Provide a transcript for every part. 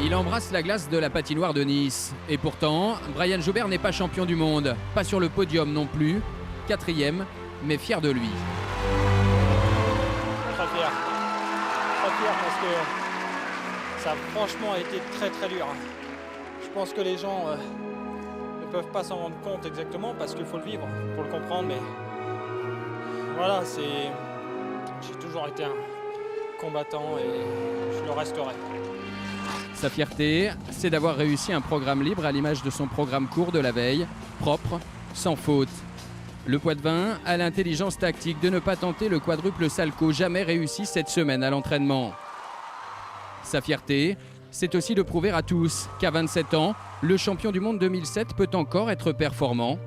Il embrasse la glace de la patinoire de Nice. Et pourtant, Brian Joubert n'est pas champion du monde. Pas sur le podium non plus. 4e, mais fier de lui. Très fier. Très fier parce que ça a franchement été très très dur. Je pense que les gens ne peuvent pas s'en rendre compte exactement parce qu'il faut le vivre pour le comprendre. Mais voilà, j'ai toujours été un combattant et je le resterai. Sa fierté, c'est d'avoir réussi un programme libre à l'image de son programme court de la veille, propre, sans faute. Le Poitevin a l'intelligence tactique de ne pas tenter le quadruple salco jamais réussi cette semaine à l'entraînement. Sa fierté, c'est aussi de prouver à tous qu'à 27 ans, le champion du monde 2007 peut encore être performant.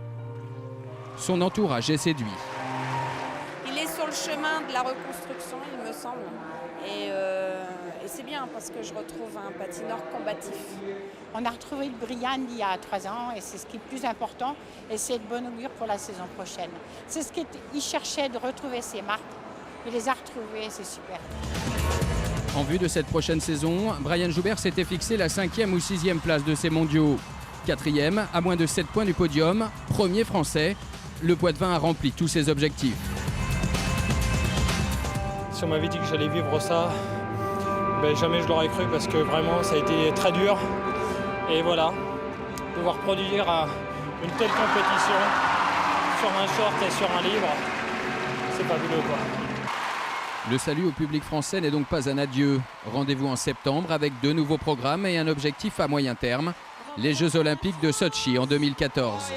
Son entourage est séduit. Il est sur le chemin de la reconstruction, il me semble. Et c'est bien parce que je retrouve un patineur combatif. On a retrouvé le Brian il y a 3 ans et c'est ce qui est le plus important et c'est de bon augure pour la saison prochaine. C'est ce qu'il cherchait, de retrouver ses marques. Il les a retrouvées, c'est super. En vue de cette prochaine saison, Brian Joubert s'était fixé la 5e ou 6e place de ces mondiaux. 4e, à moins de 7 points du podium, 1er français. Le Poitevin a rempli tous ses objectifs. Si on m'avait dit que j'allais vivre ça, ben jamais je l'aurais cru parce que vraiment ça a été très dur. Et voilà, pouvoir produire une telle compétition sur un short et sur un livre, c'est fabuleux quoi. Le salut au public français n'est donc pas un adieu. Rendez-vous en septembre avec 2 nouveaux programmes et un objectif à moyen terme, les Jeux Olympiques de Sotchi en 2014.